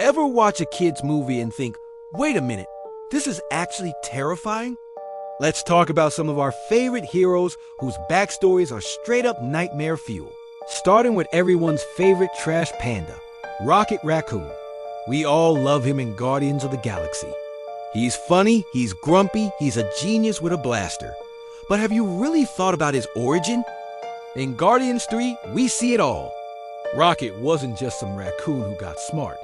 Ever watch a kid's movie and think, wait a minute, this is actually terrifying? Let's talk about some of our favorite heroes whose backstories are straight up nightmare fuel. Starting with everyone's favorite trash panda, Rocket Raccoon. We all love him in Guardians of the Galaxy. He's funny, he's grumpy, he's a genius with a blaster. But have you really thought about his origin? In Guardians 3, we see it all. Rocket wasn't just some raccoon who got smart.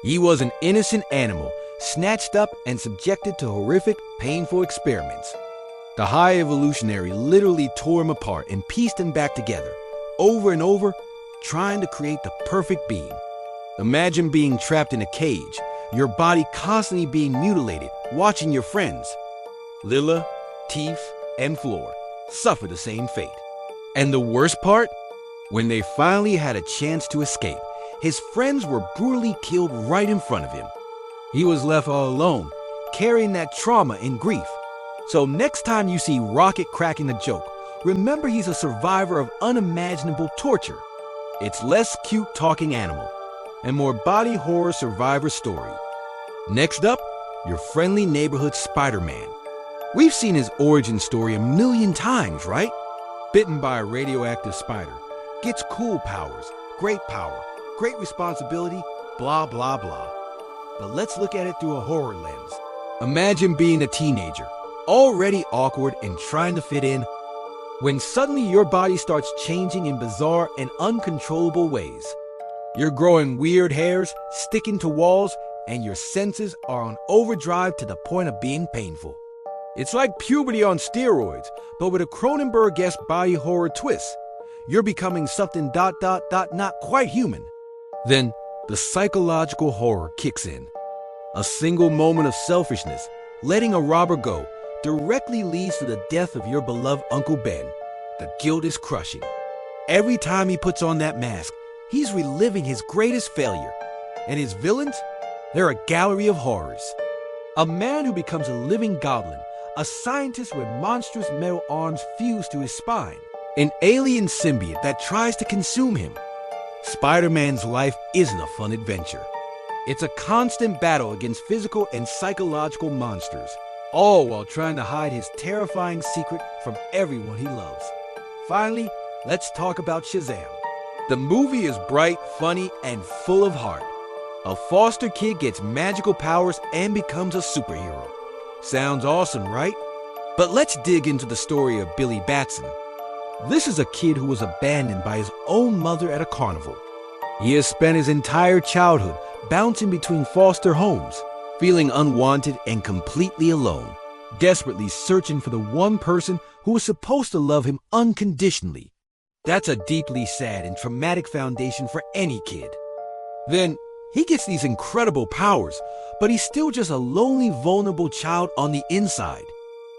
He was an innocent animal, snatched up and subjected to horrific, painful experiments. The High Evolutionary literally tore him apart and pieced him back together, over and over, trying to create the perfect being. Imagine being trapped in a cage, your body constantly being mutilated, watching your friends. Lila, Teef, and Floor suffer the same fate. And the worst part? When they finally had a chance to escape, his friends were brutally killed right in front of him. He was left all alone, carrying that trauma and grief. So next time you see Rocket cracking a joke, remember he's a survivor of unimaginable torture. It's less cute talking animal, and more body horror survivor story. Next up, your friendly neighborhood Spider-Man. We've seen his origin story a million times, right? Bitten by a radioactive spider, gets cool powers, great power, great responsibility, blah, blah, blah. But let's look at it through a horror lens. Imagine being a teenager, already awkward and trying to fit in, when suddenly your body starts changing in bizarre and uncontrollable ways. You're growing weird hairs, sticking to walls, and your senses are on overdrive to the point of being painful. It's like puberty on steroids, but with a Cronenberg-esque body horror twist. You're becoming something ... not quite human. Then, the psychological horror kicks in. A single moment of selfishness, letting a robber go, directly leads to the death of your beloved Uncle Ben. The guilt is crushing. Every time he puts on that mask, he's reliving his greatest failure. And his villains? They're a gallery of horrors. A man who becomes a living goblin, a scientist with monstrous metal arms fused to his spine, an alien symbiote that tries to consume him. Spider-Man's life isn't a fun adventure. It's a constant battle against physical and psychological monsters, all while trying to hide his terrifying secret from everyone he loves. Finally, let's talk about Shazam. The movie is bright, funny, and full of heart. A foster kid gets magical powers and becomes a superhero. Sounds awesome, right? But let's dig into the story of Billy Batson. This is a kid who was abandoned by his own mother at a carnival. He has spent his entire childhood bouncing between foster homes, feeling unwanted and completely alone, desperately searching for the one person who was supposed to love him unconditionally. That's a deeply sad and traumatic foundation for any kid. Then, he gets these incredible powers, but he's still just a lonely, vulnerable child on the inside.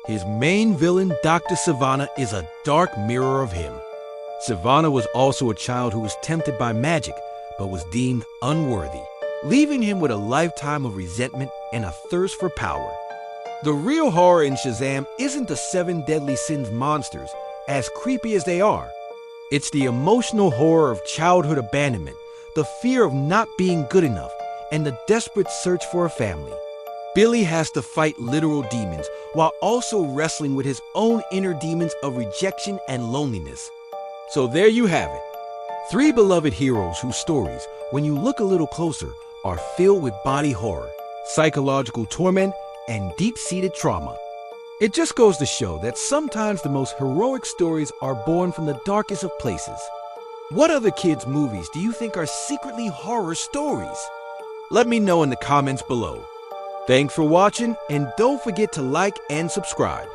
His main villain, Dr. Sivana, is a dark mirror of him. Sivana was also a child who was tempted by magic, but was deemed unworthy, leaving him with a lifetime of resentment and a thirst for power. The real horror in Shazam isn't the 7 deadly sins monsters, as creepy as they are. It's the emotional horror of childhood abandonment, the fear of not being good enough, and the desperate search for a family. Billy has to fight literal demons while also wrestling with his own inner demons of rejection and loneliness. So there you have it. 3 beloved heroes whose stories, when you look a little closer, are filled with body horror, psychological torment, and deep-seated trauma. It just goes to show that sometimes the most heroic stories are born from the darkest of places. What other kids' movies do you think are secretly horror stories? Let me know in the comments below. Thanks for watching, and don't forget to like and subscribe.